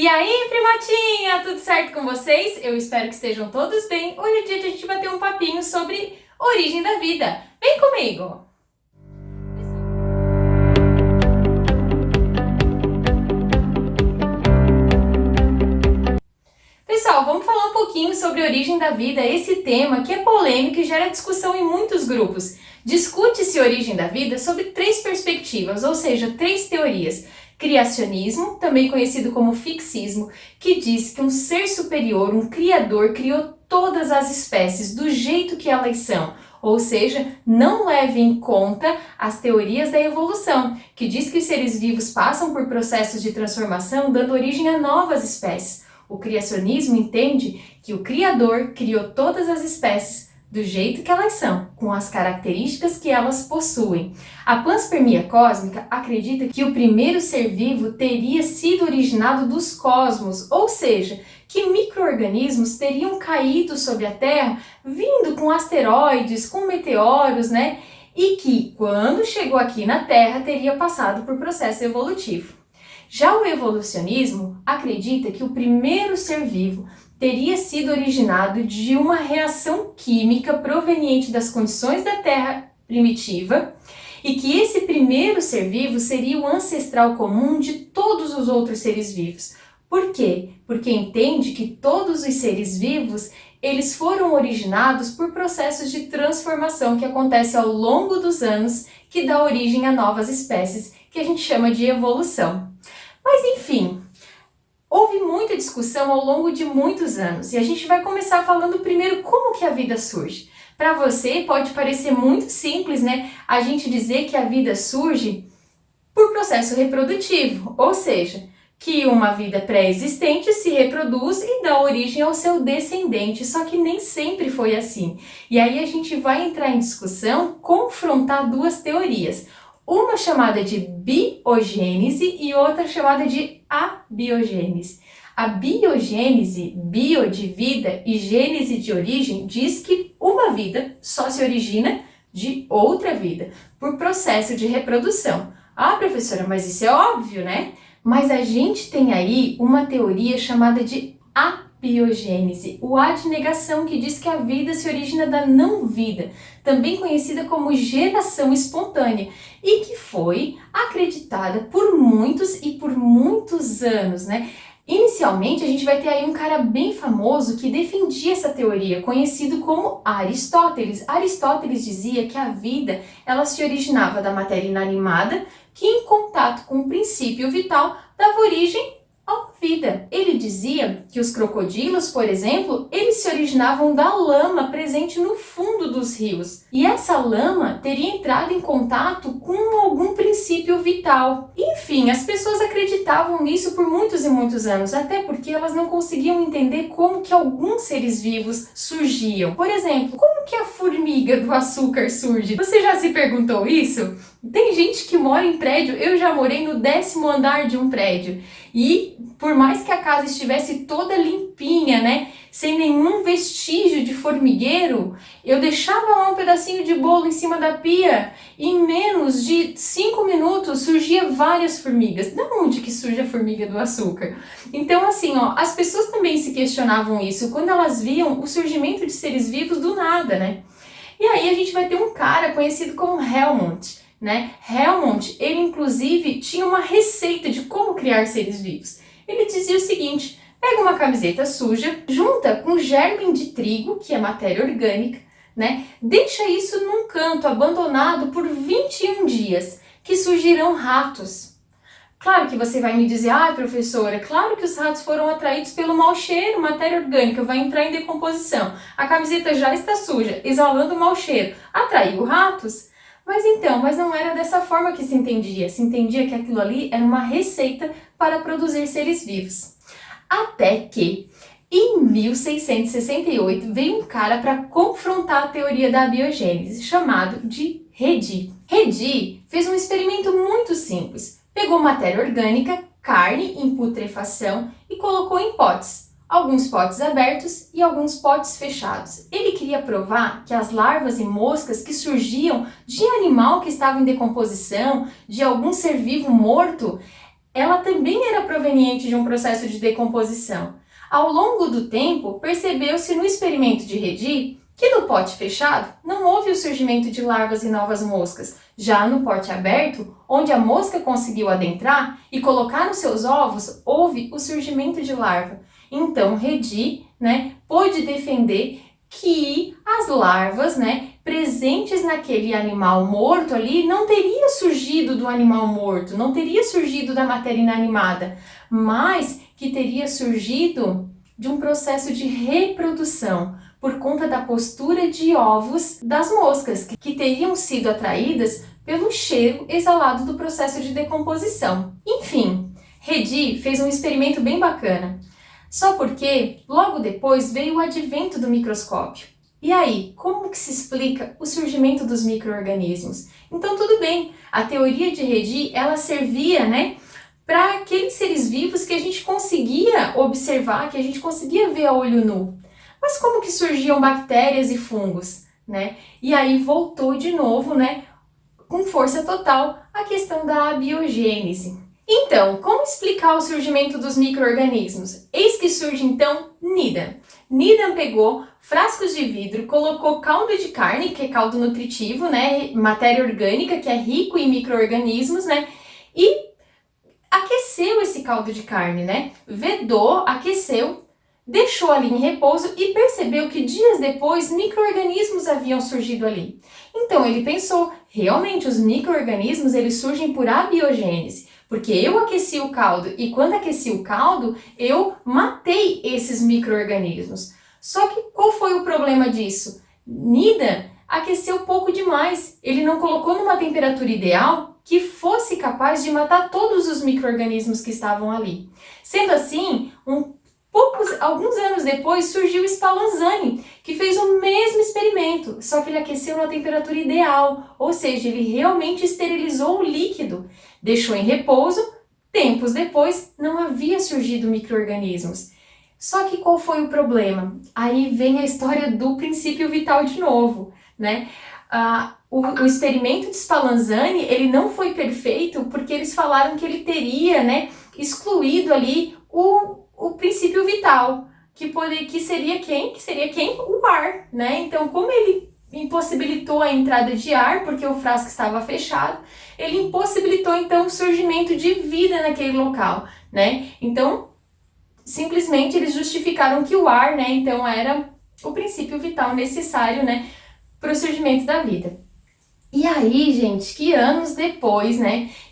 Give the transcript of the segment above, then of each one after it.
E aí, primotinha, tudo certo com vocês? Eu espero que estejam todos bem. Hoje é dia de a gente bater um papinho sobre origem da vida. Vem comigo! Pessoal, vamos falar um pouquinho sobre a origem da vida, esse tema que é polêmico e gera discussão em muitos grupos. Discute-se a origem da vida sob três perspectivas, ou seja, três teorias. Criacionismo, também conhecido como fixismo, que diz que um ser superior, um criador, criou todas as espécies do jeito que elas são, ou seja, não leva em conta as teorias da evolução, que diz que os seres vivos passam por processos de transformação, dando origem a novas espécies. O criacionismo entende que o Criador criou todas as espécies do jeito que elas são, com as características que elas possuem. A panspermia cósmica acredita que o primeiro ser vivo teria sido originado dos cosmos, ou seja, que micro-organismos teriam caído sobre a Terra vindo com asteroides, com meteoros, né? E que, quando chegou aqui na Terra, teria passado por processo evolutivo. Já o evolucionismo acredita que o primeiro ser vivo teria sido originado de uma reação química proveniente das condições da Terra primitiva e que esse primeiro ser vivo seria o ancestral comum de todos os outros seres vivos. Por quê? Porque entende que todos os seres vivos eles foram originados por processos de transformação que acontecem ao longo dos anos que dá origem a novas espécies, que a gente chama de evolução. Mas enfim, houve muita discussão ao longo de muitos anos e a gente vai começar falando primeiro como que a vida surge. Para você pode parecer muito simples, né? A gente dizer que a vida surge por processo reprodutivo, ou seja, que uma vida pré-existente se reproduz e dá origem ao seu descendente, só que nem sempre foi assim. E aí a gente vai entrar em discussão, confrontar duas teorias. Uma chamada de biogênese e outra chamada de abiogênese. A biogênese, bio de vida e gênese de origem, diz que uma vida só se origina de outra vida, por processo de reprodução. Ah, professora, mas isso é óbvio, né? Mas a gente tem aí uma teoria chamada de abiogênese, o A de negação, que diz que a vida se origina da não-vida, também conhecida como geração espontânea, e que foi acreditada por muitos e por muitos anos, né? Inicialmente, a gente vai ter aí um cara bem famoso que defendia essa teoria, conhecido como Aristóteles. Aristóteles dizia que a vida ela se originava da matéria inanimada, que em contato com o princípio vital dava origem à vida. Ele dizia que os crocodilos, por exemplo, eles se originavam da lama presente no fundo dos rios. E essa lama teria entrado em contato com algum princípio vital. Enfim, as pessoas acreditavam nisso por muitos e muitos anos, até porque elas não conseguiam entender como que alguns seres vivos surgiam. Por exemplo, como que a formiga do açúcar surge? Você já se perguntou isso? Tem gente que mora em prédio, eu já morei no 10º andar de um prédio. E por mais que a casa estivesse toda limpinha, né, sem nenhum vestígio de formigueiro, eu deixava lá um pedacinho de bolo em cima da pia e em menos de 5 minutos surgia várias formigas. De onde que surge a formiga do açúcar? Então assim, ó, as pessoas também se questionavam isso quando elas viam o surgimento de seres vivos do nada, né? E aí a gente vai ter um cara conhecido como Helmont, né? Helmont, ele inclusive tinha uma receita de como criar seres vivos. Ele dizia o seguinte: pega uma camiseta suja, junta com germe de trigo, que é matéria orgânica, né? Deixa isso num canto abandonado por 21 dias, que surgirão ratos. Claro que você vai me dizer: ah, professora, claro que os ratos foram atraídos pelo mau cheiro, matéria orgânica vai entrar em decomposição. A camiseta já está suja, exalando mau cheiro. Atraiu ratos? Mas não era dessa forma que se entendia. Se entendia que aquilo ali era uma receita para produzir seres vivos. Até que, em 1668, veio um cara para confrontar a teoria da abiogênese, chamado de Redi. Redi fez um experimento muito simples. Pegou matéria orgânica, carne em putrefação e colocou em potes. Alguns potes abertos e alguns potes fechados. Ele queria provar que as larvas e moscas que surgiam de animal que estava em decomposição, de algum ser vivo morto, ela também era proveniente de um processo de decomposição. Ao longo do tempo, percebeu-se no experimento de Redi que no pote fechado não houve o surgimento de larvas e novas moscas. Já no pote aberto, onde a mosca conseguiu adentrar e colocar os seus ovos, houve o surgimento de larva. Então, Redi, pôde defender que as larvas, presentes naquele animal morto ali, não teria surgido do animal morto, não teria surgido da matéria inanimada, mas que teria surgido de um processo de reprodução, por conta da postura de ovos das moscas, que teriam sido atraídas pelo cheiro exalado do processo de decomposição. Enfim, Redi fez um experimento bem bacana. Só porque, logo depois, veio o advento do microscópio. E aí, como que se explica o surgimento dos micro-organismos? Então, tudo bem, a teoria de Redi, ela servia, para aqueles seres vivos que a gente conseguia observar, que a gente conseguia ver a olho nu. Mas como que surgiam bactérias e fungos, E aí voltou de novo, com força total, a questão da abiogênese. Então, como explicar o surgimento dos micro-organismos? Eis que surge então Needham. Needham pegou frascos de vidro, colocou caldo de carne, que é caldo nutritivo, matéria orgânica, que é rico em micro-organismos, e aqueceu esse caldo de carne, vedou, aqueceu, deixou ali em repouso e percebeu que dias depois micro-organismos haviam surgido ali. Então ele pensou, realmente os micro-organismos eles surgem por abiogênese, porque eu aqueci o caldo e quando aqueci o caldo eu matei esses micro-organismos. Só que qual foi o problema disso? Needham aqueceu pouco demais, ele não colocou numa temperatura ideal que fosse capaz de matar todos os micro-organismos que estavam ali. Sendo assim, alguns anos depois surgiu Spallanzani, que fez o mesmo experimento, só que ele aqueceu na temperatura ideal, ou seja, ele realmente esterilizou o líquido, deixou em repouso, tempos depois não havia surgido micro-organismos. Só que qual foi o problema? Aí vem a história do princípio vital de novo, O experimento de Spallanzani, ele não foi perfeito porque eles falaram que ele teria, excluído ali o princípio vital, que seria quem? Que seria quem? O ar, Então, como ele impossibilitou a entrada de ar, porque o frasco estava fechado, ele impossibilitou, então, o surgimento de vida naquele local, Então, simplesmente eles justificaram que o ar, então, era o princípio vital necessário, para o surgimento da vida. E aí, gente, que anos depois,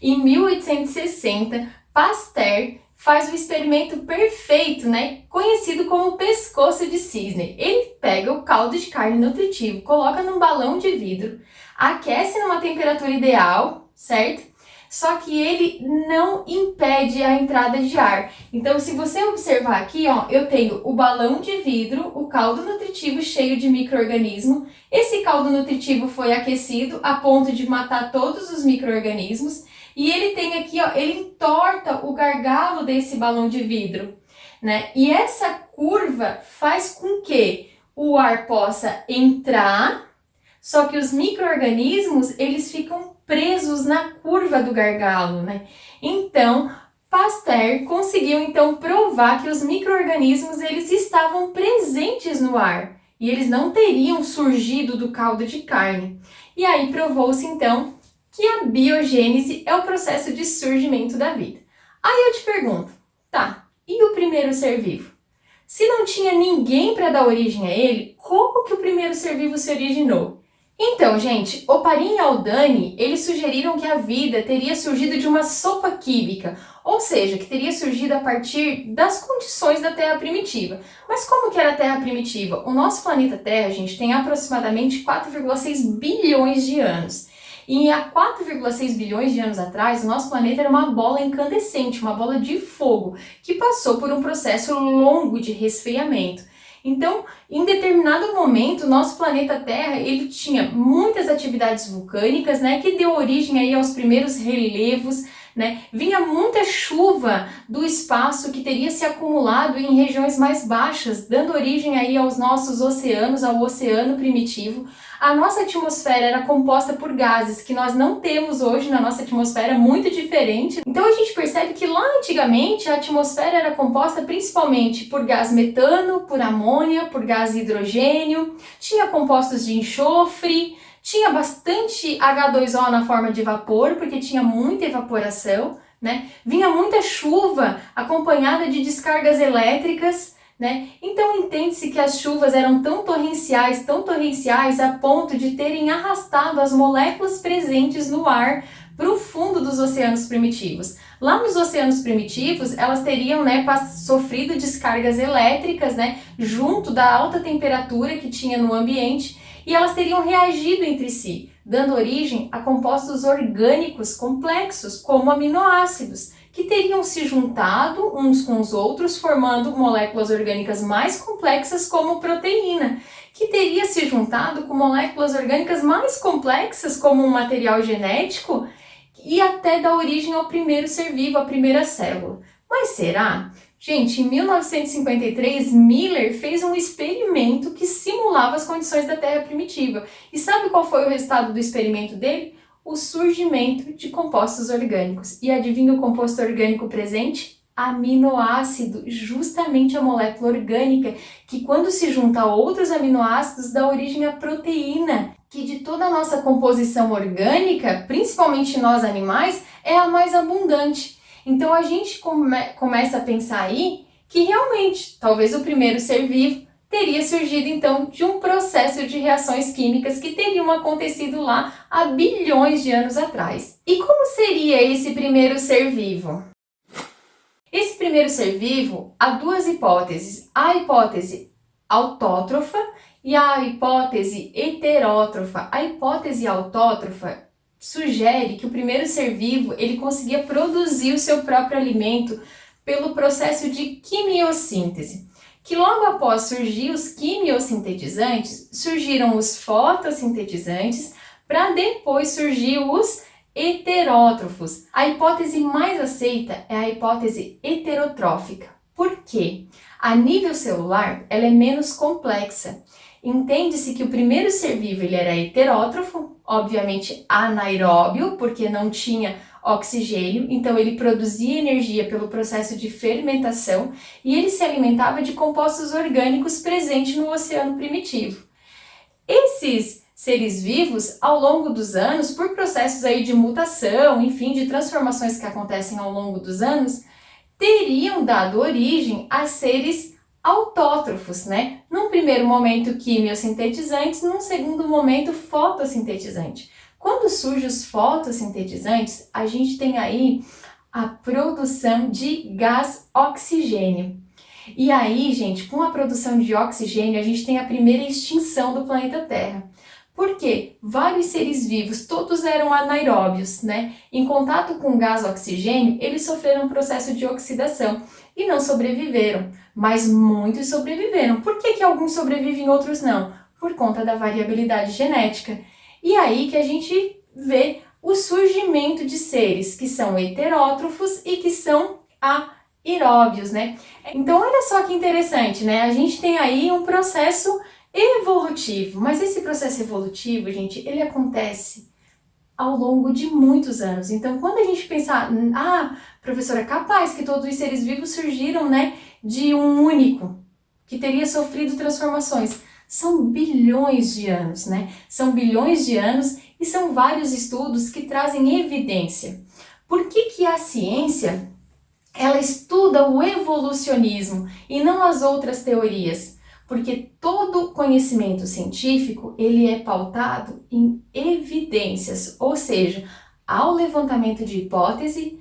em 1860, Pasteur faz o experimento perfeito, conhecido como pescoço de cisne. Ele pega o caldo de carne nutritivo, coloca num balão de vidro, aquece numa temperatura ideal, certo? Só que ele não impede a entrada de ar. Então, se você observar aqui, eu tenho o balão de vidro, o caldo nutritivo cheio de micro-organismo. Esse caldo nutritivo foi aquecido a ponto de matar todos os micro-organismos. E ele tem aqui, ele entorta o gargalo desse balão de vidro, E essa curva faz com que o ar possa entrar, só que os micro-organismos, eles ficam presos na curva do gargalo, Então, Pasteur conseguiu então provar que os micro-organismos eles estavam presentes no ar e eles não teriam surgido do caldo de carne. E aí provou-se então que a biogênese é o processo de surgimento da vida. Aí eu te pergunto, tá, e o primeiro ser vivo? Se não tinha ninguém para dar origem a ele, como que o primeiro ser vivo se originou? Então, gente, Oparin e Haldane, eles sugeriram que a vida teria surgido de uma sopa química, ou seja, que teria surgido a partir das condições da Terra primitiva. Mas como que era a Terra primitiva? O nosso planeta Terra, gente, tem aproximadamente 4,6 bilhões de anos. E há 4,6 bilhões de anos atrás, o nosso planeta era uma bola incandescente, uma bola de fogo, que passou por um processo longo de resfriamento. Então, em determinado momento, nosso planeta Terra, ele tinha muitas atividades vulcânicas, que deu origem aí aos primeiros relevos né? Vinha muita chuva do espaço que teria se acumulado em regiões mais baixas, dando origem aí aos nossos oceanos, ao oceano primitivo. A nossa atmosfera era composta por gases que nós não temos hoje na nossa atmosfera, muito diferente. Então a gente percebe que lá antigamente a atmosfera era composta principalmente por gás metano, por amônia, por gás hidrogênio, tinha compostos de enxofre, tinha bastante H2O na forma de vapor, porque tinha muita evaporação, né? Vinha muita chuva acompanhada de descargas elétricas, né? Então entende-se que as chuvas eram tão torrenciais a ponto de terem arrastado as moléculas presentes no ar para o fundo dos oceanos primitivos. Lá nos oceanos primitivos, elas teriam, né, sofrido descargas elétricas, né, junto da alta temperatura que tinha no ambiente, e elas teriam reagido entre si, dando origem a compostos orgânicos complexos, como aminoácidos, que teriam se juntado uns com os outros, formando moléculas orgânicas mais complexas, como proteína, que teria se juntado com moléculas orgânicas mais complexas, como um material genético, e até dar origem ao primeiro ser vivo, a primeira célula. Mas será? Gente, em 1953, Miller fez um experimento que simulava as condições da Terra primitiva. E sabe qual foi o resultado do experimento dele? O surgimento de compostos orgânicos. E adivinha o composto orgânico presente? Aminoácido, justamente a molécula orgânica, que quando se junta a outros aminoácidos dá origem à proteína, que de toda a nossa composição orgânica, principalmente nós animais, é a mais abundante. Então a gente começa a pensar aí que realmente, talvez o primeiro ser vivo teria surgido então de um processo de reações químicas que teriam acontecido lá há bilhões de anos atrás. E como seria esse primeiro ser vivo? Esse primeiro ser vivo, há duas hipóteses, a hipótese autótrofa e a hipótese heterótrofa. A hipótese autótrofa sugere que o primeiro ser vivo ele conseguia produzir o seu próprio alimento pelo processo de quimiossíntese, que logo após surgir os quimiosintetizantes, surgiram os fotossintetizantes, para depois surgir os heterótrofos. A hipótese mais aceita é a hipótese heterotrófica. Por quê? A nível celular, ela é menos complexa. Entende-se que o primeiro ser vivo ele era heterótrofo, obviamente anaeróbio, porque não tinha oxigênio, então ele produzia energia pelo processo de fermentação e ele se alimentava de compostos orgânicos presentes no oceano primitivo. Esses seres vivos, ao longo dos anos, por processos aí de mutação, enfim, de transformações que acontecem ao longo dos anos, teriam dado origem a seres autótrofos, né? Num primeiro momento quimiosintetizantes, num segundo momento fotossintetizante. Quando surgem os fotossintetizantes, a gente tem aí a produção de gás oxigênio. E aí, gente, com a produção de oxigênio, a gente tem a primeira extinção do planeta Terra. Por quê? Vários seres vivos, todos eram anaeróbios, né? Em contato com o gás oxigênio, eles sofreram um processo de oxidação e não sobreviveram, mas muitos sobreviveram. Por que alguns sobrevivem e outros não? Por conta da variabilidade genética. E aí que a gente vê o surgimento de seres que são heterótrofos e que são aeróbios, né? Então olha só que interessante, né? A gente tem aí um processo evolutivo, mas esse processo evolutivo, gente, ele acontece ao longo de muitos anos. Então, quando a gente pensar, professora, capaz que todos os seres vivos surgiram, né, de um único, que teria sofrido transformações. São bilhões de anos, né? São bilhões de anos e são vários estudos que trazem evidência. Por que a ciência, ela estuda o evolucionismo e não as outras teorias? Porque todo conhecimento científico, ele é pautado em evidências, ou seja, há o levantamento de hipótese,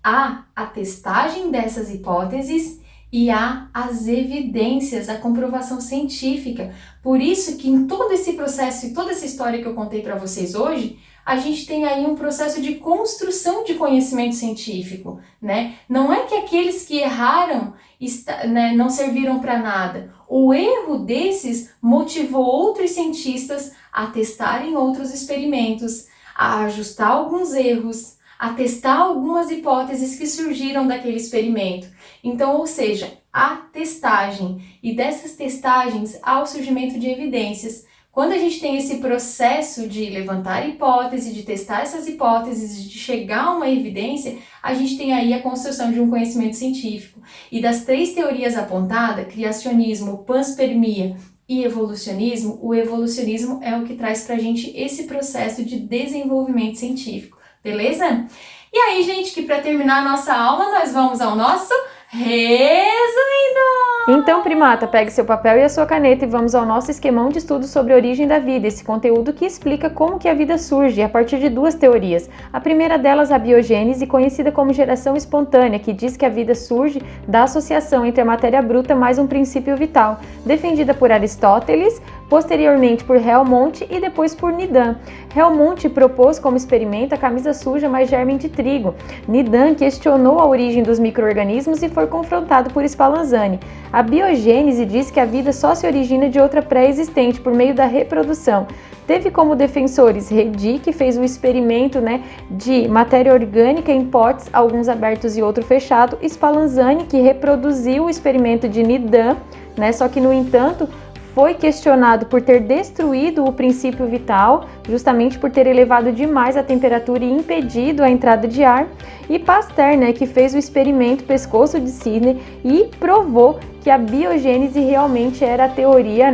há a testagem dessas hipóteses e há as evidências, a comprovação científica. Por isso que em todo esse processo e toda essa história que eu contei para vocês hoje, a gente tem aí um processo de construção de conhecimento científico, né? Não é que aqueles que erraram não serviram para nada. O erro desses motivou outros cientistas a testarem outros experimentos, a ajustar alguns erros, a testar algumas hipóteses que surgiram daquele experimento. Então, ou seja, a testagem, e dessas testagens há o surgimento de evidências. Quando a gente tem esse processo de levantar hipótese, de testar essas hipóteses, de chegar a uma evidência, a gente tem aí a construção de um conhecimento científico. E das 3 teorias apontadas, criacionismo, panspermia e evolucionismo, o evolucionismo é o que traz pra gente esse processo de desenvolvimento científico, beleza? E aí, gente, que para terminar a nossa aula, nós vamos ao nosso resumindo! Então, primata, pegue seu papel e a sua caneta e vamos ao nosso esquemão de estudo sobre a origem da vida, esse conteúdo que explica como que a vida surge a partir de 2 teorias. A primeira delas, a biogênese, conhecida como geração espontânea, que diz que a vida surge da associação entre a matéria bruta mais um princípio vital, defendida por Aristóteles, posteriormente por Helmont e depois por Needham. Helmont propôs como experimento a camisa suja mais germe de trigo. Needham questionou a origem dos micro-organismos e foi confrontado por Spallanzani. A biogênese diz que a vida só se origina de outra pré-existente por meio da reprodução. Teve como defensores Redi, que fez um experimento de matéria orgânica em potes, alguns abertos e outro fechado, Spallanzani, que reproduziu o experimento de Needham, só que, no entanto, foi questionado por ter destruído o princípio vital, justamente por ter elevado demais a temperatura e impedido a entrada de ar, e Pasteur, que fez o experimento pescoço de cisne e provou que a biogênese realmente era a teoria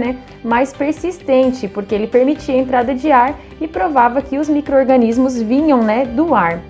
mais persistente, porque ele permitia a entrada de ar e provava que os micro-organismos vinham do ar.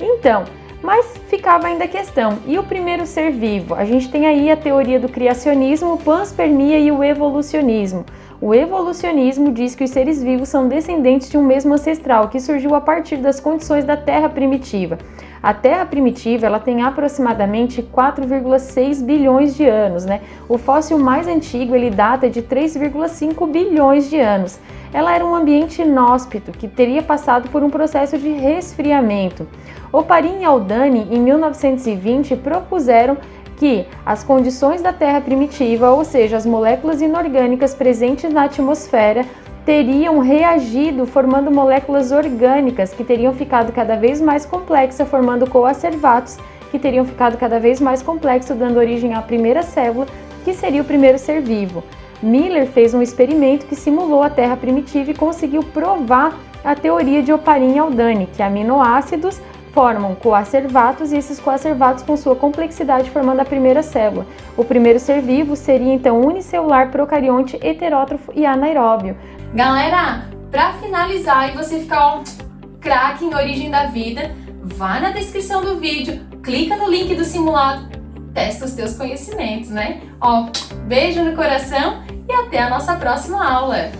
Então, mas ficava ainda a questão, e o primeiro ser vivo? A gente tem aí a teoria do criacionismo, panspermia e o evolucionismo. O evolucionismo diz que os seres vivos são descendentes de um mesmo ancestral, que surgiu a partir das condições da Terra primitiva. A Terra primitiva ela tem aproximadamente 4,6 bilhões de anos. O fóssil mais antigo ele data de 3,5 bilhões de anos. Ela era um ambiente inóspito, que teria passado por um processo de resfriamento. Oparin e Aldani, em 1920, propuseram que as condições da Terra primitiva, ou seja, as moléculas inorgânicas presentes na atmosfera, teriam reagido formando moléculas orgânicas que teriam ficado cada vez mais complexas, formando coacervatos, que teriam ficado cada vez mais complexos, dando origem à primeira célula, que seria o primeiro ser vivo. Miller fez um experimento que simulou a Terra primitiva e conseguiu provar a teoria de Oparin e Aldani, que aminoácidos formam coacervatos e esses coacervatos com sua complexidade formando a primeira célula. O primeiro ser vivo seria então unicelular, procarionte, heterótrofo e anaeróbio. Galera, para finalizar e você ficar craque em origem da vida, vá na descrição do vídeo, clica no link do simulado, testa os teus conhecimentos, beijo no coração e até a nossa próxima aula!